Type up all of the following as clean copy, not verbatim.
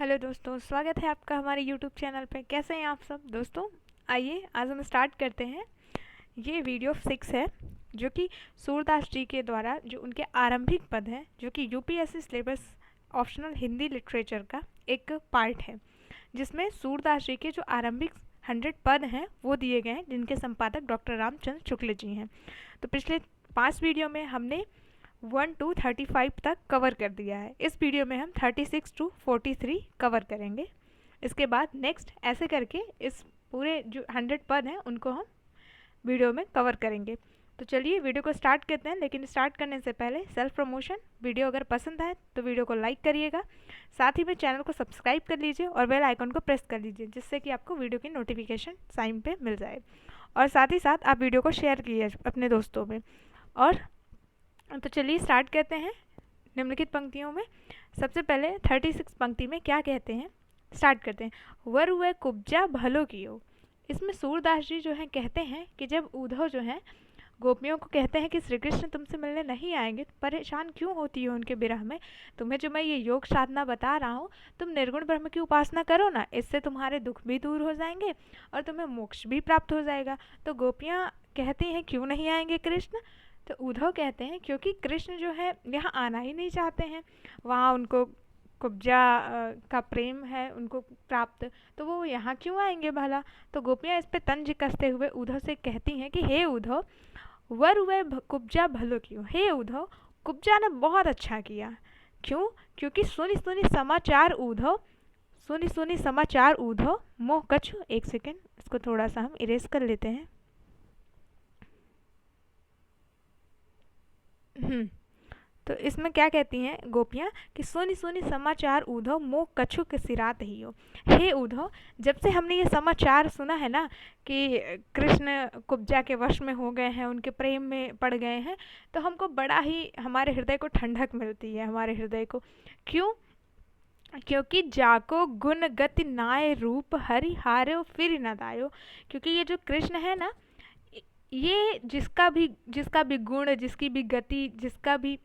Hello दोस्तों, स्वागत है आपका हमारे यूट्यूब चैनल पे। कैसे हैं आप सब दोस्तों? आइए आज हम स्टार्ट करते हैं। ये वीडियो 6 है जो कि सूरदास जी के द्वारा जो उनके आरंभिक पद हैं, जो कि UPSC syllabus optional Hindi literature का एक पार्ट है, जिसमें सूरदास जी के जो आरंभिक 100 पद हैं वो दिए गए हैं, जिनके संपादक डॉक्टर रामचंद्र शुक्ल जी हैं। तो पिछले 5 वीडियो में हमने 1 to 35 तक कवर कर दिया है। इस वीडियो में हम 36 to 43 कवर करेंगे। इसके बाद नेक्स्ट ऐसे करके इस पूरे जो 100 पद हैं उनको हम वीडियो में कवर करेंगे। तो चलिए वीडियो को स्टार्ट करते हैं, लेकिन स्टार्ट करने से पहले सेल्फ प्रमोशन। वीडियो अगर पसंद आए तो वीडियो को लाइक करिएगा, साथ ही में चैनल को सब्सक्राइब कर लीजिए और बेल आइकन को प्रेस कर लीजिए, जिससे कि आपको वीडियो की नोटिफिकेशन टाइम पे मिल जाए। और साथ ही साथ आप वीडियो को शेयर कीजिए अपने दोस्तों में। और तो चलिए स्टार्ट करते हैं निम्नलिखित पंक्तियों में। सबसे पहले 36 पंक्ति में क्या कहते हैं, स्टार्ट करते हैं। वर हुए कुब्जा भलो कियो। इसमें सूरदास जी जो हैं कहते हैं कि जब उद्धव जो हैं गोपियों को कहते हैं कि श्री कृष्ण तुमसे मिलने नहीं आएंगे, तो परेशान क्यों होती हो उनके विरह में? तुम्हें जो मैं ये योग साधना बता रहा हूँ, तुम निर्गुण ब्रह्म की उपासना करो ना, इससे तुम्हारे दुख भी दूर हो जाएंगे और तुम्हें मोक्ष भी प्राप्त हो जाएगा। तो गोपियाँ कहती हैं क्यों नहीं आएंगे कृष्ण? तो उद्धव कहते हैं क्योंकि कृष्ण जो है यहाँ आना ही नहीं चाहते हैं, वहाँ उनको कुब्जा का प्रेम है उनको प्राप्त, तो वो यहाँ क्यों आएंगे भला? तो गोपियाँ इस पे तंज कसते हुए उद्धव से कहती हैं कि हे उद्धव, वर हुए कुब्जा भलो क्यों। हे उद्धव, कुब्जा ने बहुत अच्छा किया। क्यों? क्योंकि सुनी सुनी समाचार उद्धव, सुनी सुनी समाचार उद्धव मोह कछु। एक सेकेंड, इसको थोड़ा सा हम इरेज कर लेते हैं। तो इसमें क्या कहती हैं गोपियाँ कि सोनी सोनी समाचार उद्धव मोह कछु के सिरात ही हो। हे उद्धव, जब से हमने ये समाचार सुना है ना कि कृष्ण कुब्जा के वश में हो गए हैं, उनके प्रेम में पड़ गए हैं, तो हमको बड़ा ही हमारे हृदय को ठंडक मिलती है, हमारे हृदय को। क्यों? क्योंकि जाको गुण गति नाय रूप हरि हारो फिर न दायो। क्योंकि ये जो कृष्ण है ना, ये जिसका भी गुण, जिसकी भी गति, जिसका भी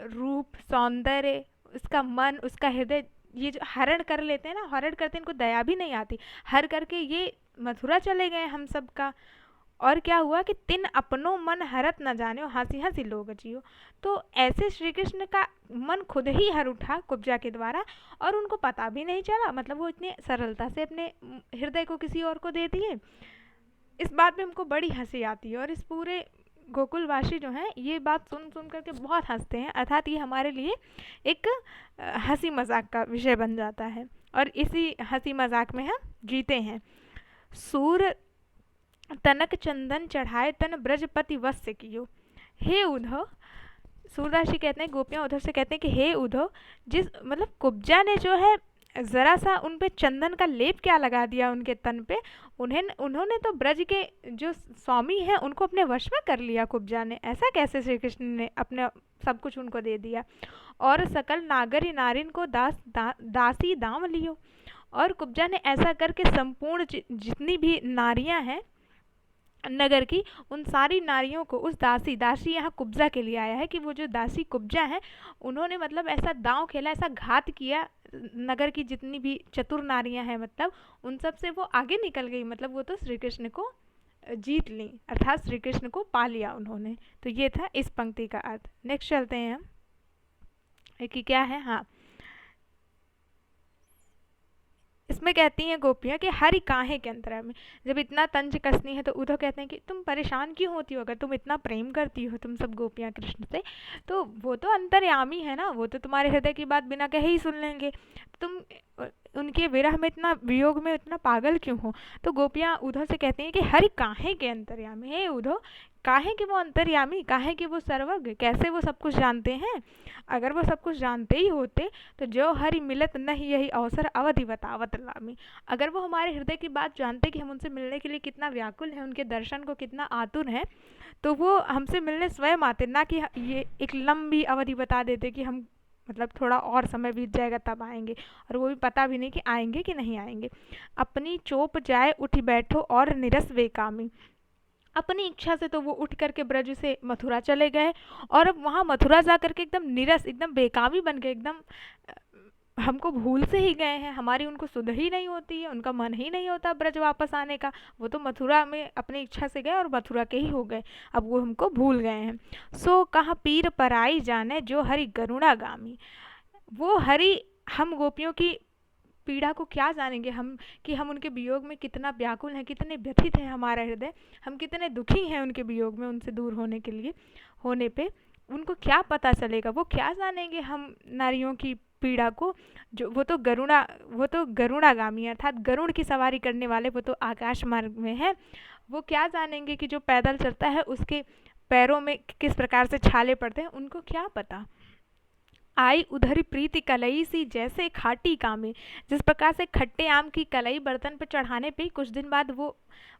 रूप, सौंदर्य, उसका मन, उसका हृदय, ये जो हरण कर लेते हैं ना, हरण करते हैं, इनको दया भी नहीं आती, हर करके ये मथुरा चले गए हम सब का। और क्या हुआ कि तिन अपनों मन हरत न जाने, हंसी हंसी लोग जियो। तो ऐसे श्री कृष्ण का मन खुद ही हर उठा कुब्जा के द्वारा, और उनको पता भी नहीं चला। मतलब वो इतनी सरलता से अपने हृदय को किसी और को दे दिए। इस बात में हमको बड़ी हंसी आती है, और इस पूरे गोकुलवासी जो हैं ये बात सुन सुन करके बहुत हंसते हैं। अर्थात ये हमारे लिए एक हंसी मजाक का विषय बन जाता है, और इसी हंसी मजाक में हम जीते हैं। सूर तनक चंदन चढ़ाए तन ब्रजपति वस्य कियो। हे उद्धव, सूरदास जी कहते हैं, गोपियाँ उद्धव से कहते हैं कि हे उद्धव, जिस मतलब कुब्जा ने जो है ज़रा सा उन पे चंदन का लेप क्या लगा दिया उनके तन पे, उन्होंने तो ब्रज के जो स्वामी हैं उनको अपने वश में कर लिया कुब्जा ने। ऐसा कैसे श्री कृष्ण ने अपने सब कुछ उनको दे दिया। और सकल नागरी नारिन को दासी दाम लियो। और कुब्जा ने ऐसा करके संपूर्ण जितनी भी नारियां हैं नगर की, उन सारी नारियों को, उस दासी यहाँ कुब्जा के लिए आया है कि वो जो दासी कुब्जा है, उन्होंने मतलब ऐसा दांव खेला, ऐसा घात किया नगर की जितनी भी चतुर नारियां हैं, मतलब उन सब से वो आगे निकल गई। मतलब वो तो श्री कृष्ण को जीत ली, अर्थात श्री कृष्ण को पा लिया उन्होंने। तो ये था इस पंक्ति का अर्थ। नेक्स्ट चलते हैं हम कि क्या है। हाँ, इसमें कहती हैं गोपियाँ कि हरि काहे के अंतरा में। जब इतना तंज कसनी है तो उद्धव कहते हैं कि तुम परेशान क्यों होती हो? अगर तुम इतना प्रेम करती हो तुम सब गोपियाँ कृष्ण से, तो वो तो अंतर्यामी है ना, वो तो तुम्हारे हृदय की बात बिना कहे ही सुन लेंगे। तुम उनके विरह में इतना, वियोग में इतना पागल क्यों हो? तो गोपियाँ उद्धव से कहती हैं कि हरि काहे के अंतर्यामी। हे उद्धव, काहे कि वो अंतर्यामी, काहे कि वो सर्वज्ञ, कैसे वो सब कुछ जानते हैं? अगर वो सब कुछ जानते ही होते तो जो हरि मिलत नहीं यही अवसर अवधि बतावत लामी। अगर वो हमारे हृदय की बात जानते कि हम उनसे मिलने के लिए कितना व्याकुल हैं, उनके दर्शन को कितना आतुर हैं, तो वो हमसे मिलने स्वयं आते, ना कि ये एक लंबी अवधि बता देते कि हम मतलब थोड़ा और समय बीत जाएगा तब आएंगे, और वो भी पता भी नहीं कि आएंगे कि नहीं आएंगे। अपनी चोप जाए उठी बैठो और निरस बेकामी। अपनी इच्छा से तो वो उठ करके ब्रज से मथुरा चले गए, और अब वहाँ मथुरा जा करके एकदम निरस, एकदम बेकामी बन गए, एकदम हमको भूल से ही गए हैं, हमारी उनको सुध ही नहीं होती है, उनका मन ही नहीं होता ब्रज वापस आने का। वो तो मथुरा में अपनी इच्छा से गए और मथुरा के ही हो गए, अब वो हमको भूल गए हैं। सो कहाँ पीर पराई जाने जो हरि गरुणागामी। वो हरि, हम गोपियों की पीड़ा को क्या जानेंगे हम, कि हम उनके वियोग में कितना व्याकुल हैं, कितने व्यथित है हमारा हृदय, हम कितने दुखी हैं उनके वियोग में, उनसे दूर होने के लिए होने पे उनको क्या पता चलेगा, वो क्या जानेंगे हम नारियों की पीड़ा को। जो वो तो गरुणागामी अर्थात गरुड़ की सवारी करने वाले, वो तो आकाश मार्ग में है, वो क्या जानेंगे कि जो पैदल चलता है उसके पैरों में किस प्रकार से छाले पड़ते हैं, उनको क्या पता। आई उधरी प्रीति कलई सी जैसे खाटी कामे। जिस प्रकार से खट्टे आम की कलई बर्तन पर चढ़ाने पे कुछ दिन बाद वो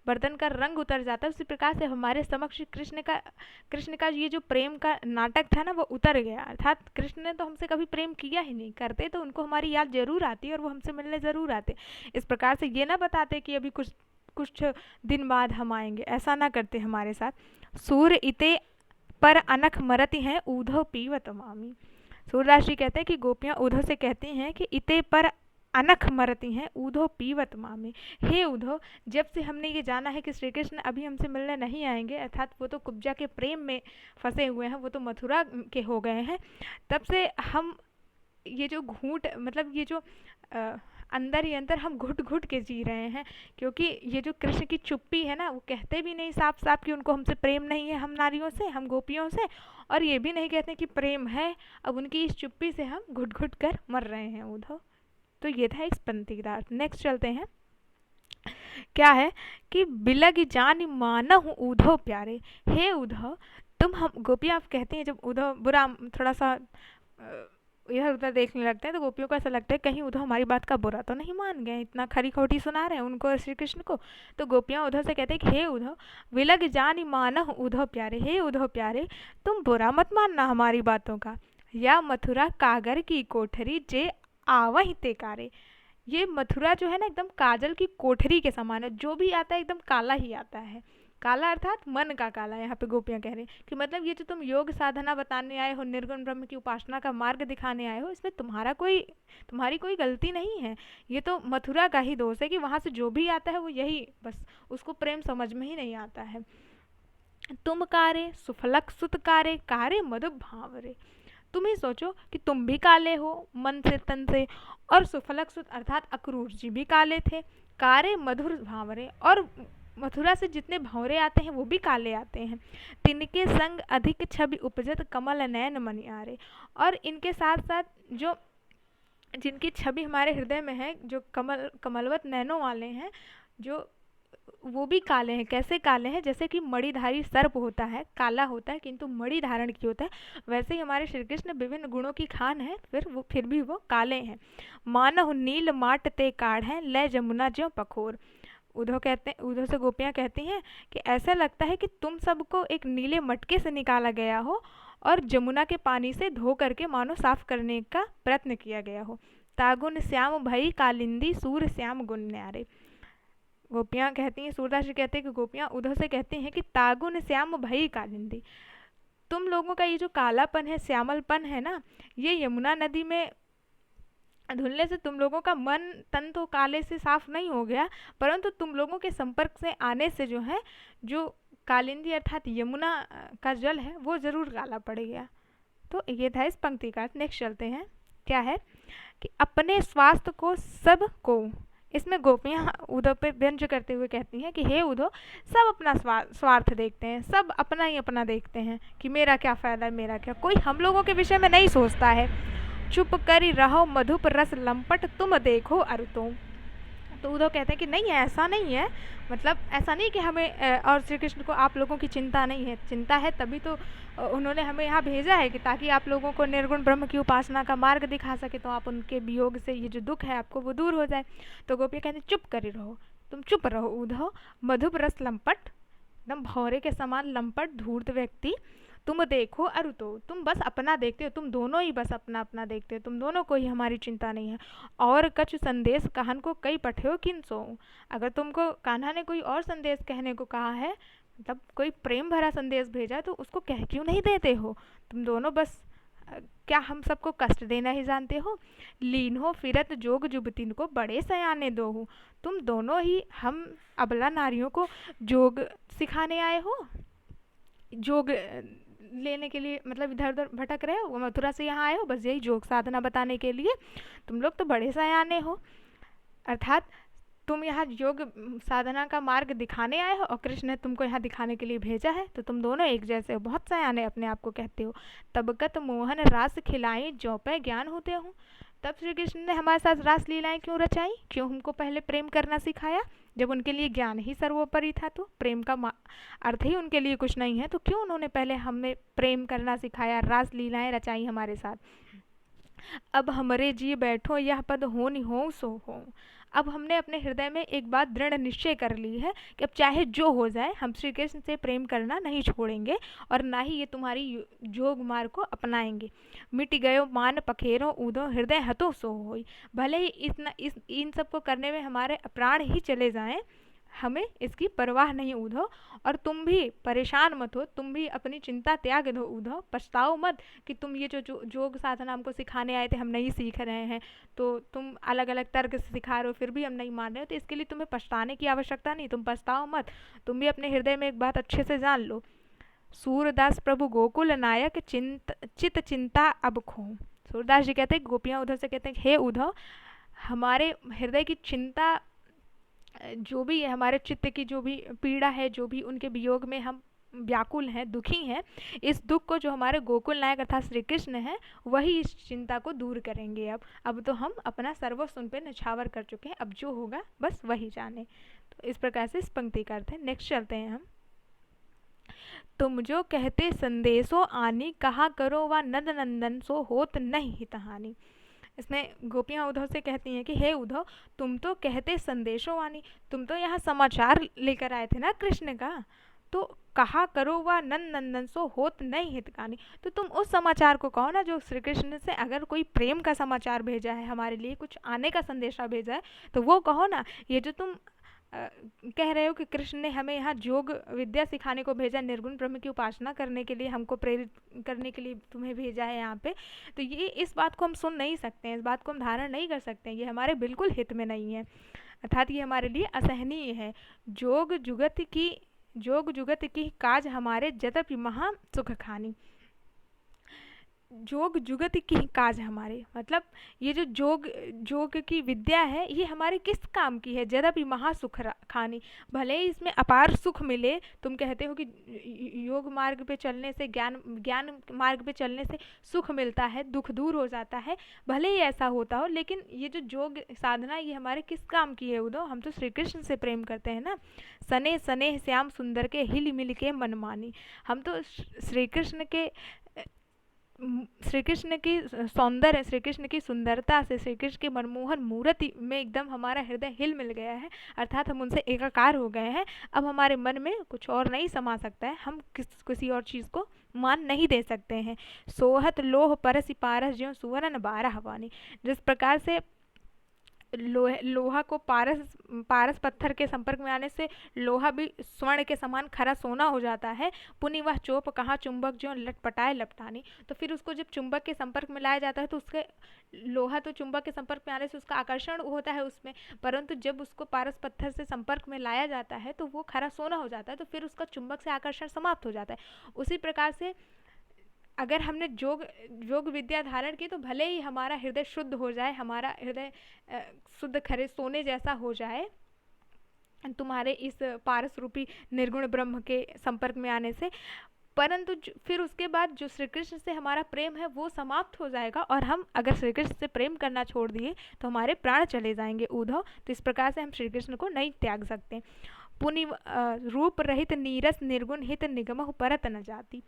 बर्तन का रंग उतर जाता है, उसी प्रकार से हमारे समक्ष कृष्ण का ये जो प्रेम का नाटक था ना, वो उतर गया। अर्थात कृष्ण ने तो हमसे कभी प्रेम किया ही नहीं, करते तो उनको हमारी याद जरूर आती और वो हमसे मिलने ज़रूर आते। इस प्रकार से ये ना बताते कि अभी कुछ कुछ दिन बाद हम आएंगे, ऐसा ना करते हमारे साथ। सूर्य इते पर अनख मरती हैं ऊधव पीवत मामी। सूरदास जी कहते हैं कि गोपियाँ उद्धव से कहती हैं कि इते पर अनख मरती हैं ऊधव पीवत मामे। हे उद्धव, जब से हमने ये जाना है कि श्री कृष्ण अभी हमसे मिलने नहीं आएंगे, अर्थात वो तो कुब्जा के प्रेम में फंसे हुए हैं, वो तो मथुरा के हो गए हैं, तब से हम ये जो घूंट मतलब ये जो अंदर ही अंदर हम घुट घुट के जी रहे हैं। क्योंकि ये जो कृष्ण की चुप्पी है ना, वो कहते भी नहीं साफ साफ कि उनको हमसे प्रेम नहीं है, हम नारियों से, हम गोपियों से, और ये भी नहीं कहते कि प्रेम है। अब उनकी इस चुप्पी से हम घुट घुट कर मर रहे हैं उद्धव। तो ये था इस पंक्ति का अर्थ। नेक्स्ट चलते हैं, क्या है कि बिलग जान मानहु उद्धव प्यारे। हे उद्धव, तुम हम गोपियाँ आप कहती हैं, जब उद्धव बुरा थोड़ा सा इधर उधर देखने लगते हैं तो गोपियों को ऐसा लगता है कहीं उद्धव हमारी बात का बुरा तो नहीं मान गए, इतना खरी खोटी सुना रहे हैं उनको श्री कृष्ण को। तो गोपियाँ उद्धव से कहते हैं कि हे उद्धव, विलग जानी मानह उद्धव प्यारे। हे उद्धव प्यारे, तुम बुरा मत मानना हमारी बातों का। या मथुरा कागर की कोठरी जे आवहि ते कारे। ये मथुरा जो है ना, एकदम काजल की कोठरी के समान है, जो भी आता है एकदम काला ही आता है। काला अर्थात मन का काला। यहाँ पे गोपियाँ कह रही कि मतलब ये जो तुम योग साधना बताने आए हो, निर्गुण ब्रह्म की उपासना का मार्ग दिखाने आए हो, इसमें तुम्हारी कोई गलती नहीं है। ये तो मथुरा का ही दोष है कि वहाँ से जो भी आता है वो यही बस उसको प्रेम समझ में ही नहीं आता है। तुम कारे सुफलक सुत कारे कारे मधु भावरे। तुम ही सोचो कि तुम भी काले हो मन से तन से, और सुफलक सुत अर्थात अक्रूर जी भी काले थे, कारे मधुर भावरे, और मथुरा से जितने भंवरे आते हैं वो भी काले आते हैं। तिनके संग अधिक छवि उपजत कमल नयन मनियारे। और इनके साथ साथ जो जिनकी छवि हमारे हृदय में है, जो कमलवत नैनों वाले हैं, जो वो भी काले हैं। कैसे काले हैं? जैसे कि मणिधारी सर्प होता है, काला होता है किंतु मणि धारण की होता है, वैसे ही हमारे श्री कृष्ण विभिन्न गुणों की खान है, फिर भी वो काले हैं। मानहु नील माट ते काढ़ है ले जमुना ज्यों पखोर। उद्धव से गोपियाँ कहती हैं कि ऐसा लगता है कि तुम सबको एक नीले मटके से निकाला गया हो और जमुना के पानी से धो करके मानो साफ करने का प्रयत्न किया गया हो। तागुन श्याम भई कालिंदी सूर श्याम गुण न्यारे। गोपियाँ कहती हैं, सूरदास जी कहते हैं कि गोपियाँ उद्धव से कहती हैं कि तागुन श्याम भई कालिंदी, तुम लोगों का ये जो कालापन है, श्यामलपन है ना, ये यमुना नदी में धुलने से तुम लोगों का मन तन तो काले से साफ नहीं हो गया, परंतु तुम लोगों के संपर्क से आने से जो है, जो कालिंदी अर्थात यमुना का जल है वो जरूर काला पड़ गया। तो ये था इस पंक्ति का। नेक्स्ट चलते हैं, क्या है कि अपने स्वास्थ्य को सबको, इसमें गोपियाँ उद्धव पे व्यंज करते हुए कहती हैं कि हे उद्धव, सब अपना स्वार्थ देखते हैं, सब अपना ही अपना देखते हैं कि मेरा क्या फ़ायदा है, मेरा क्या, कोई हम लोगों के विषय में नहीं सोचता है। चुप करी रहो मधुप रस लंपट तुम देखो अरुतो। तो उद्धव कहते हैं कि नहीं है, ऐसा नहीं है, मतलब ऐसा नहीं कि हमें और श्री कृष्ण को आप लोगों की चिंता नहीं है, चिंता है तभी तो उन्होंने हमें यहाँ भेजा है कि ताकि आप लोगों को निर्गुण ब्रह्म की उपासना का मार्ग दिखा सके, तो आप उनके वियोग से ये जो दुख है आपको वो दूर हो जाए। तो गोपियाँ कहते हैं चुप करी रहो, तुम चुप रहो उद्धव। मधुप रस लंपट, एकदम भौरे के समान लंपट धूर्त व्यक्ति, तुम देखो अरुतो, तुम बस अपना देखते हो, तुम दोनों ही बस अपना अपना देखते हो, तुम दोनों को ही हमारी चिंता नहीं है। और कछु संदेश कहन को कई पठ्यो किन सो, अगर तुमको कान्हा ने कोई और संदेश कहने को कहा है, मतलब कोई प्रेम भरा संदेश भेजा है, तो उसको कह क्यों नहीं देते हो? तुम दोनों बस क्या हम सबको कष्ट देना ही जानते हो? लीन हो फिरत जोग जुबतिन को बड़े सयाने दो हो। तुम दोनों ही हम अबला नारियों को जोग सिखाने आए हो? जोग लेने के लिए, मतलब इधर उधर भटक रहे हो, मथुरा से यहाँ आए हो बस यही जोग साधना बताने के लिए? तुम लोग तो बड़े सयाने हो। अर्थात तुम यहाँ योग साधना का मार्ग दिखाने आए हो और कृष्ण ने तुमको यहाँ दिखाने के लिए भेजा है, तो तुम दोनों एक जैसे हो, बहुत सयाने अपने आप को कहते हो। तबकत मोहन रास खिलाई जो पे ज्ञान होते हो। तब श्री कृष्ण ने हमारे साथ रास लीलाएं क्यों रचाई? क्यों हमको पहले प्रेम करना सिखाया? जब उनके लिए ज्ञान ही सर्वोपरि था, तो प्रेम का अर्थ ही उनके लिए कुछ नहीं है, तो क्यों उन्होंने पहले हमें प्रेम करना सिखाया, रास लीलाएं रचाई हमारे साथ? अब हमरे जी बैठो यह पद होनि हो सो हो। अब हमने अपने हृदय में एक बात दृढ़ निश्चय कर ली है कि अब चाहे जो हो जाए हम श्री कृष्ण से प्रेम करना नहीं छोड़ेंगे और ना ही ये तुम्हारी जोग मार्ग को अपनाएंगे। मिट गयो मान पखेरो ऊधो हृदय हतो सो होई। भले ही इन सब को करने में हमारे प्राण ही चले जाएं, हमें इसकी परवाह नहीं ऊधो। और तुम भी परेशान मत हो, तुम भी अपनी चिंता त्याग दो ऊधो। पछताओ मत कि तुम ये जो जोग साधना हमको सिखाने आए थे हम नहीं सीख रहे हैं, तो तुम अलग अलग तर्क से सिखा रहे हो फिर भी हम नहीं मान रहे हो, तो इसके लिए तुम्हें पछताने की आवश्यकता नहीं, तुम पछताओ मत। तुम भी अपने हृदय में एक बात अच्छे से जान लो, सूरदास प्रभु गोकुल नायक चित चिंता अब खो। सूरदास जी कहते हैं, गोपियाँ उद्धव से कहते हैं, हे उद्धव हमारे हृदय की चिंता जो भी है, हमारे चित्त की जो भी पीड़ा है, जो भी उनके वियोग में हम व्याकुल हैं, दुखी हैं, इस दुख को जो हमारे गोकुल नायक अर्थात श्री कृष्ण हैं वही इस चिंता को दूर करेंगे। अब तो हम अपना सर्वस्व उन पे निछावर कर चुके हैं, अब जो होगा बस वही जाने। तो इस प्रकार से इस पंक्ति का अर्थ है। नेक्स्ट चलते हैं हम। तुम जो कहते संदेशो आनी कहा करो वा नंद नंदन सो होत नहीं हितहानी। इसमें गोपियाँ उद्धव से कहती हैं कि हे उद्धव तुम तो कहते संदेशों वाणी, तुम तो यहाँ समाचार लेकर आए थे ना कृष्ण का, तो कहा करो वा नंद नंदन सो होत नहीं हितकानी। तो तुम उस समाचार को कहो ना जो श्री कृष्ण से अगर कोई प्रेम का समाचार भेजा है, हमारे लिए कुछ आने का संदेशा भेजा है, तो वो कहो ना। ये जो तुम कह रहे हो कि कृष्ण ने हमें यहाँ योग विद्या सिखाने को भेजा, निर्गुण ब्रह्म की उपासना करने के लिए हमको प्रेरित करने के लिए तुम्हें भेजा है यहाँ पे, तो ये इस बात को हम सुन नहीं सकते हैं, इस बात को हम धारण नहीं कर सकते हैं, ये हमारे बिल्कुल हित में नहीं है, अर्थात ये हमारे लिए असहनीय है। जोग जुगत की काज हमारे जतपि महा सुख खानी। जोग जुगत की काज हमारे, मतलब ये जो जोग की विद्या है ये हमारे किस काम की है? यद्यपि महासुख खानी, भले ही इसमें अपार सुख मिले। तुम कहते हो कि योग मार्ग पे चलने से ज्ञान मार्ग पे चलने से सुख मिलता है, दुख दूर हो जाता है, भले ही ऐसा होता हो, लेकिन ये जो योग साधना ये हमारे किस काम की है उद्धव? हम तो श्री कृष्ण से प्रेम करते हैं ना। सने सने श्याम सुंदर के हिल मिल के मनमानी, हम तो श्री कृष्ण की सौंदर्य, श्री कृष्ण की सुंदरता से, श्री कृष्ण की मनमोहन मूर्ति में एकदम हमारा हृदय हिल मिल गया है, अर्थात हम उनसे एकाकार हो गए हैं। अब हमारे मन में कुछ और नहीं समा सकता है, हम किसी और चीज़ को मान नहीं दे सकते हैं। सोहत लोह परस पारस ज्यों सुवर्ण 12 वानी, जिस प्रकार से लोहा को पारस पत्थर के संपर्क में आने से लोहा भी स्वर्ण के समान खरा सोना हो जाता है। पुनि वह चोप कहाँ चुंबक जो लटपटाए लपटानी, तो फिर उसको जब चुंबक के संपर्क में लाया जाता है तो उसके लोहा तो चुंबक के संपर्क में आने से उसका आकर्षण होता है उसमें, परंतु जब उसको पारस पत्थर से संपर्क में लाया जाता है तो वो खरा सोना हो जाता है, तो फिर उसका चुंबक से आकर्षण समाप्त हो जाता है। उसी प्रकार से अगर हमने योग विद्या धारण की तो भले ही हमारा हृदय शुद्ध हो जाए, हमारा हृदय शुद्ध खरे सोने जैसा हो जाए तुम्हारे इस पारस रूपी निर्गुण ब्रह्म के संपर्क में आने से, परंतु फिर उसके बाद जो श्री कृष्ण से हमारा प्रेम है वो समाप्त हो जाएगा, और हम अगर श्री कृष्ण से प्रेम करना छोड़ दिए तो हमारे प्राण चले जाएंगे उद्धव। तो इस प्रकार से हम श्री कृष्ण को नहीं त्याग सकते। पुनि रूप रहित नीरस निर्गुण हित निगम परत न जाती,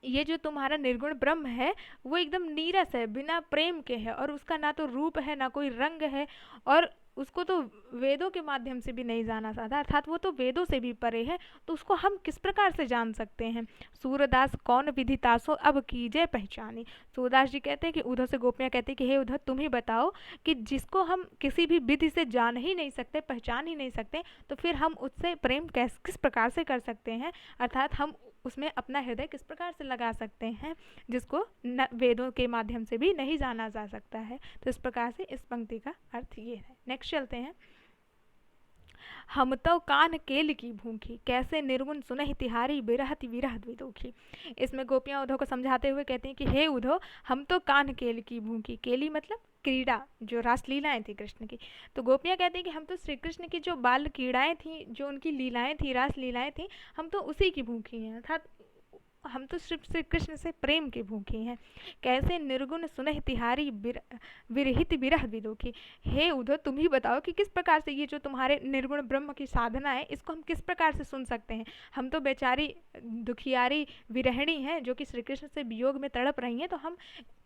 ये जो तुम्हारा निर्गुण ब्रह्म है वो एकदम नीरस है, बिना प्रेम के है, और उसका ना तो रूप है ना कोई रंग है, और उसको तो वेदों के माध्यम से भी नहीं जाना जाता, अर्थात वो तो वेदों से भी परे है, तो उसको हम किस प्रकार से जान सकते हैं? सूरदास कौन विधि तासो अब कीजिए पहचानी। सूरदास जी कहते हैं कि उद्धव से गोपियाँ कहते हैं कि हे उद्धव तुम ही बताओ कि जिसको हम किसी भी विधि से जान ही नहीं सकते, पहचान ही नहीं सकते, तो फिर हम उससे प्रेम किस प्रकार से कर सकते हैं? अर्थात हम उसमें अपना हृदय किस प्रकार से लगा सकते हैं, जिसको वेदों के माध्यम से भी नहीं जाना जा सकता है। तो इस प्रकार से इस पंक्ति का अर्थ ये है। नेक्स्ट चलते हैं। हम तो कान केल की भूखी, कैसे निर्गुण सुनहि तिहारी, बिरहति विरह द्विदुखी। इसमें गोपियां उद्धव को समझाते हुए कहती हैं कि हे उद्धव, हम तो कान केल की भूखी, केली मतलब क्रीड़ा, जो रासलीलाएं थी कृष्ण की। तो गोपियां कहती हैं कि हम तो श्री कृष्ण की जो बाल क्रीड़ाएं थी, जो उनकी लीलाएं थी, रासलीलाएं थी, हम तो उसी की भूखी हैं, अर्थात हम तो सिर्फ श्री कृष्ण से प्रेम की भूखी हैं। कैसे निर्गुण सुनहि तिहारी, विरहित विरह विदुखी। हे उद्धव, तुम ही बताओ कि किस प्रकार से ये जो तुम्हारे निर्गुण ब्रह्म की साधना है, इसको हम किस प्रकार से सुन सकते हैं। हम तो बेचारी दुखियारी विरहिणी हैं, जो कि श्री कृष्ण से वियोग में तड़प रही हैं, तो हम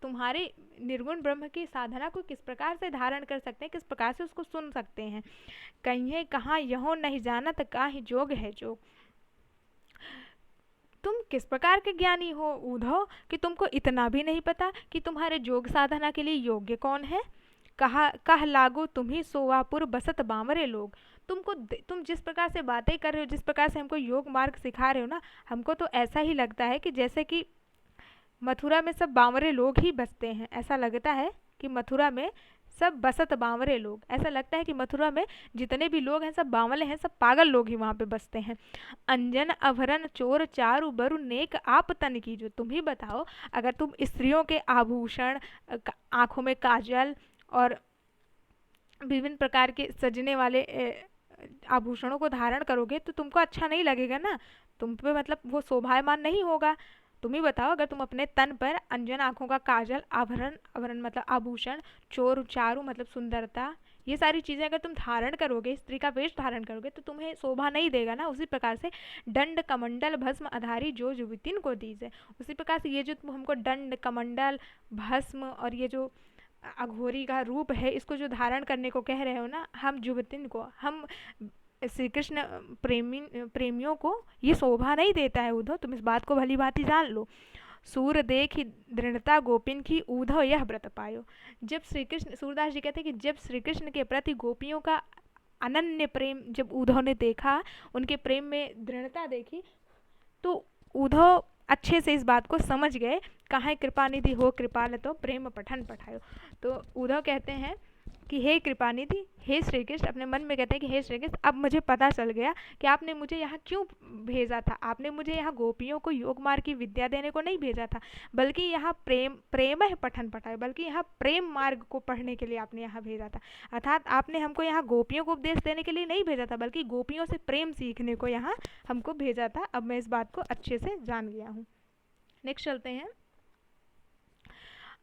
तुम्हारे निर्गुण ब्रह्म की साधना को किस प्रकार से धारण कर सकते हैं, किस प्रकार से उसको सुन सकते हैं। कहीं कहाँ यहो नहीं जानत, काहि जोग है जोग। तुम किस प्रकार के ज्ञानी हो उद्धव कि तुमको इतना भी नहीं पता कि तुम्हारे योग साधना के लिए योग्य कौन है। कह लागो तुम्ही सोवापुर बसत बामरे लोग। तुम जिस प्रकार से बातें कर रहे हो, जिस प्रकार से हमको योग मार्ग सिखा रहे हो ना, हमको तो ऐसा ही लगता है कि जैसे कि मथुरा में सब बावरे लोग ही बसते हैं। ऐसा लगता है कि मथुरा में सब बसत बावरे लोग, ऐसा लगता है कि मथुरा में जितने भी लोग हैं सब बावले हैं, सब पागल लोग ही वहाँ पे बसते हैं। अंजन अभरण चोर चारु बरु नेक आप तन की। जो तुम ही बताओ, अगर तुम स्त्रियों के आभूषण, आँखों में काजल और विभिन्न प्रकार के सजने वाले आभूषणों को धारण करोगे तो तुमको अच्छा नहीं लगेगा ना, तुम पे मतलब वो शोभायमान नहीं होगा। तुम ही बताओ, अगर तुम अपने तन पर अंजन, आँखों का काजल, आभरण मतलब आभूषण, चोर चारु मतलब सुंदरता, ये सारी चीज़ें अगर तुम धारण करोगे, स्त्री का वेश धारण करोगे, तो तुम्हें शोभा नहीं देगा ना। उसी प्रकार से दंड कमंडल भस्म आधारी जो युवतीन को दीजिए। उसी प्रकार से ये जो तुम हमको दंड कमंडल भस्म और ये जो अघोरी का रूप है, इसको जो धारण करने को कह रहे हो ना, हम युवतीन को, हम श्री कृष्ण प्रेमियों को ये शोभा नहीं देता है उद्धव, तुम इस बात को भली भांति जान लो। सूर देखि दृढ़ता गोपिन की, उद्धव यह व्रत पायो। जब श्री कृष्ण, सूरदास जी कहते हैं कि जब श्री कृष्ण के प्रति गोपियों का अनन्य प्रेम जब उद्धव ने देखा, उनके प्रेम में दृढ़ता देखी, तो उद्धव अच्छे से इस बात को समझ गए। कहाँ कृपानिधि हो कृपाल तो प्रेम पठन पठायो। तो उद्धव कहते हैं कि हे कृपानिधि, हे श्री कृष्ण, अपने मन में कहते हैं कि हे श्री कृष्ण, अब मुझे पता चल गया कि आपने मुझे यहाँ क्यों भेजा था। आपने मुझे यहाँ गोपियों को योग मार्ग की विद्या देने को नहीं भेजा था, बल्कि यहाँ प्रेम है पठन पठाए, बल्कि यहाँ प्रेम मार्ग को पढ़ने के लिए आपने यहाँ भेजा था। अर्थात आपने हमको यहाँ गोपियों को उपदेश देने के लिए नहीं भेजा था, बल्कि गोपियों से प्रेम सीखने को यहाँ हमको भेजा था। अब मैं इस बात को अच्छे से जान गया हूँ। नेक्स्ट चलते हैं।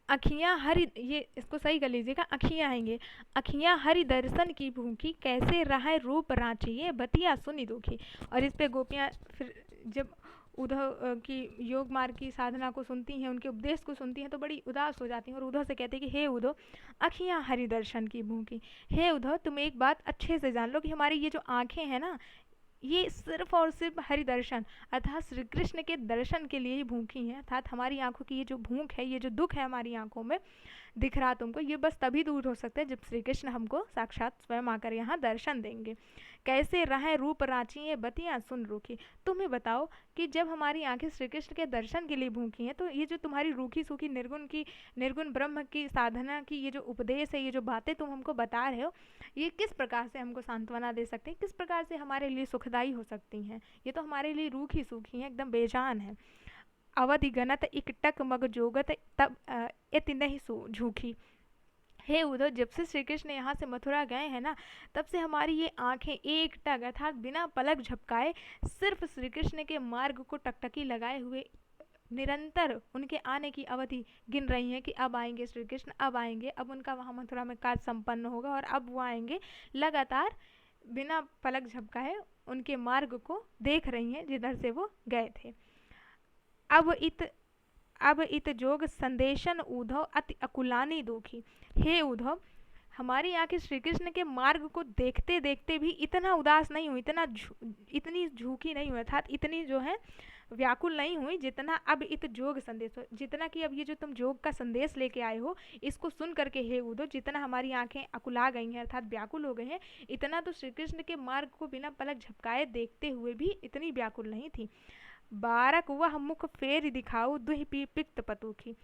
अखियाँ हरि, ये इसको सही कर लीजिएगा, अखियाँ आएंगे। अखियाँ हरि दर्शन की भूखी, कैसे रहे रूप रांचिए, बतिया सुनी दुखी। और इस पे गोपियाँ फिर जब उद्धव की योग मार्ग की साधना को सुनती हैं, उनके उपदेश को सुनती हैं, तो बड़ी उदास हो जाती हैं और उद्धव से कहती हैं कि हे उद्धव, अखियाँ हरि दर्शन की भूखी। हे उद्धव, तुम एक बात अच्छे से जान लो कि हमारी ये जो आँखें हैं ना, ये सिर्फ और सिर्फ हरि दर्शन अर्थात श्री कृष्ण के दर्शन के लिए ही भूखी हैं। अर्थात हमारी आंखों की ये जो भूख है, ये जो दुख है हमारी आंखों में दिख रहा तुमको, ये बस तभी दूर हो सकता है जब श्री कृष्ण हमको साक्षात स्वयं आकर यहाँ दर्शन देंगे। कैसे रहें रूप रांची बतियाँ सुन रूखी। तुम्हें बताओ कि जब हमारी आंखें श्री कृष्ण के दर्शन के लिए भूखी हैं, तो ये जो तुम्हारी रूखी सूखी निर्गुण ब्रह्म की साधना की ये जो उपदेश है, ये जो बातें तुम हमको बता रहे हो, ये किस प्रकार से हमको सांत्वना दे सकते हैं, किस प्रकार से हमारे लिए सुखदायी हो सकती हैं। ये तो हमारे लिए रूखी सूखी हैं, एकदम बेजान है। अवधि गणत इकटक मग जोगत तब इत नहीं झूठी। हे उद्धव, जब से श्री कृष्ण यहाँ से मथुरा गए हैं ना, तब से हमारी ये आंखें एक टक अर्थात बिना पलक झपकाए सिर्फ श्री कृष्ण के मार्ग को टकटकी लगाए हुए निरंतर उनके आने की अवधि गिन रही हैं कि अब आएंगे श्री कृष्ण, अब आएंगे, अब उनका वहाँ मथुरा में कार्य संपन्न होगा और अब वो आएंगे। लगातार बिना पलक झपकाए उनके मार्ग को देख रही हैं जिधर से वो गए थे। अब इत जोग संदेशन उद्धव अति अकुलानी दुखी। हे उद्धव, हमारी आंखें श्री कृष्ण के मार्ग को देखते देखते भी इतना उदास नहीं हुई, इतनी झूठी नहीं हुई, अर्थात इतनी जो है व्याकुल नहीं हुई जितना अब इत जोग संदेश, जितना कि अब ये जो तुम जोग का संदेश लेके आए हो, इसको सुन करके हे उद्धव, जितना हमारी आंखें अकुला गई हैं अर्थात व्याकुल हो गए हैं, इतना तो श्री कृष्ण के मार्ग को बिना पलक झपकाए देखते हुए भी इतनी व्याकुल नहीं थी। बारक वह मुख फेर दिखाऊ, दुहि पी पिक्त पतुखी।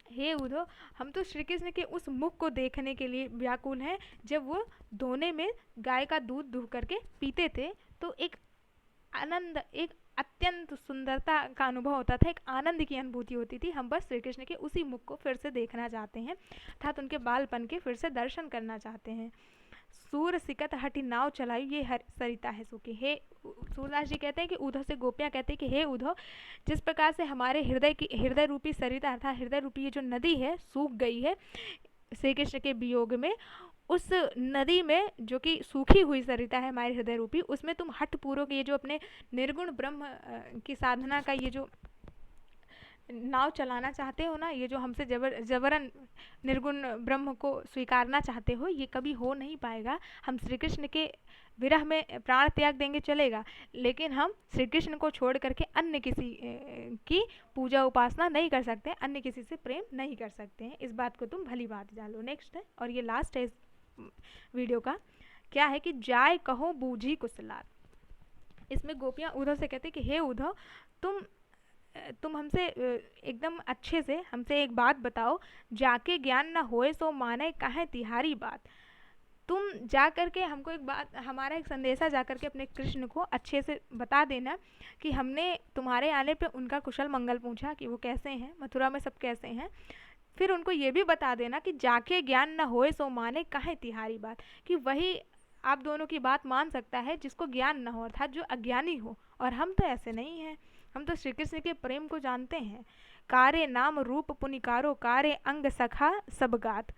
हे उद्धव, हम तो श्री कृष्ण के उस मुख को देखने के लिए व्याकुल हैं जब वो दोने में गाय का दूध दूह करके पीते थे। तो एक आनंद, एक अत्यंत सुंदरता का अनुभव होता था, एक आनंद की अनुभूति होती थी। हम बस श्री कृष्ण के उसी मुख को फिर से देखना चाहते हैं, अर्थात उनके बालपन के फिर से दर्शन करना चाहते हैं। सूर सिकत हटि नाव चलाई, ये सरिता है सूखी। हे सूरदास जी कहते हैं कि उद्धव से गोपियाँ कहते हैं कि हे उद्धव, जिस प्रकार से हमारे हृदय रूपी सरिता अर्थात हृदय रूपी ये जो नदी है सूख गई है श्री कृष्ण के वियोग में, उस नदी में जो कि सूखी हुई सरिता है हमारे हृदय रूपी, उसमें तुम हठ पूर्वक ये जो अपने निर्गुण ब्रह्म की साधना का ये जो नाव चलाना चाहते हो ना, ये जो हमसे जबरन निर्गुण ब्रह्म को स्वीकारना चाहते हो, ये कभी हो नहीं पाएगा। हम श्री कृष्ण के विरह में प्राण त्याग देंगे चलेगा, लेकिन हम श्री कृष्ण को छोड़ करके अन्य किसी की पूजा उपासना नहीं कर सकते, अन्य किसी से प्रेम नहीं कर सकते हैं। इस बात को तुम भली बात जानो। नेक्स्ट है, और ये लास्ट है इस वीडियो का, क्या है कि जाय कहो बूझी कुशलार। इसमें गोपियाँ उद्धव से कहते कि हे उद्धव, तुम हमसे एकदम अच्छे से हमसे एक बात बताओ, जाके ज्ञान न होए सो माने काहे तिहारी बात। तुम जा करके हमको एक बात, हमारा एक संदेशा जा करके अपने कृष्ण को अच्छे से बता देना कि हमने तुम्हारे आने पे उनका कुशल मंगल पूछा कि वो कैसे हैं, मथुरा में सब कैसे हैं। फिर उनको ये भी बता देना कि जाके ज्ञान न होए सो माने काहे तिहारी बात, कि वही आप दोनों की बात मान सकता है जिसको ज्ञान न हो, अर्थात जो अज्ञानी हो, और हम तो ऐसे नहीं हैं। हम तो श्री कृष्ण के प्रेम को जानते हैं। कारे नाम रूप पुनिकारो, कारे अंग सखा सब गात।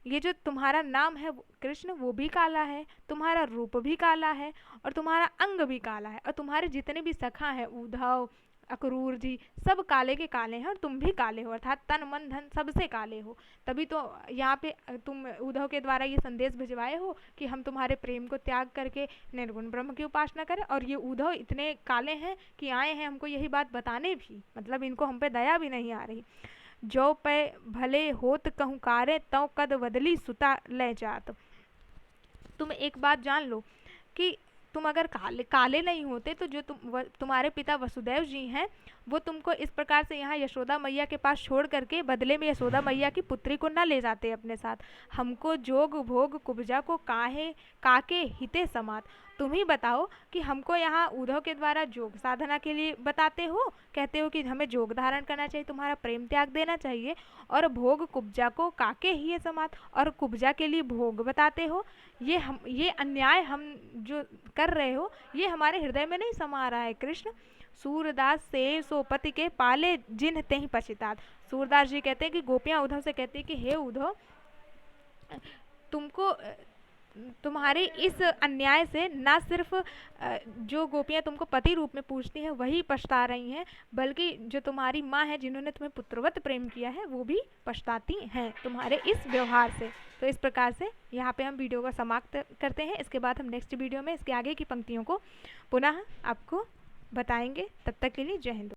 ये जो तुम्हारा नाम है कृष्ण, वो भी काला है, तुम्हारा रूप भी काला है, और तुम्हारा अंग भी काला है, और तुम्हारे जितने भी सखा हैं उद्धव, अक्रूर जी, सब काले के काले हैं, और तुम भी काले हो, अर्थात तन मन धन सबसे काले हो। तभी तो यहाँ पे तुम उद्धव के द्वारा ये संदेश भिजवाए हो कि हम तुम्हारे प्रेम को त्याग करके निर्गुण ब्रह्म की उपासना करें। और ये उद्धव इतने काले हैं कि आए हैं हमको यही बात बताने भी, मतलब इनको हम पे दया भी नहीं आ रही। जो पे भले होत कहूँ कारे, तौ कद बदली सुता ले जात। तुम एक बात जान लो कि तुम अगर काले नहीं होते तो जो तुम्हारे पिता वसुदेव जी हैं, वो तुमको इस प्रकार से यहाँ यशोदा मैया के पास छोड़ करके बदले में यशोदा मैया की पुत्री को न ले जाते अपने साथ। हमको जोग भोग कुब्जा को काके हिते समात। तुम ही बताओ कि हमको यहाँ उद्धव के द्वारा जोग साधना के लिए बताते हो, कहते हो कि हमें जोग धारण करना चाहिए, तुम्हारा प्रेम त्याग देना चाहिए, और भोग कुब्जा को काके ही समात, और कुब्जा के लिए भोग बताते हो। ये अन्याय हम जो कर रहे हो, ये हमारे हृदय में नहीं समा रहा है कृष्ण। सूरदास से सोपति के पाले जिन्ह ते ही पछितात। सूरदास जी कहते हैं कि गोपियाँ उद्धव से कहती है कि हे उद्धव, तुमको तुम्हारे इस अन्याय से ना सिर्फ जो गोपियाँ तुमको पति रूप में पूछती हैं वही पछता रही हैं, बल्कि जो तुम्हारी माँ है जिन्होंने तुम्हें पुत्रवत प्रेम किया है, वो भी पछताती हैं तुम्हारे इस व्यवहार से। तो इस प्रकार से यहाँ पे हम वीडियो को समाप्त करते हैं। इसके बाद हम नेक्स्ट वीडियो में इसके आगे की पंक्तियों को पुनः आपको बताएंगे। तब तक के लिए जय हिंद।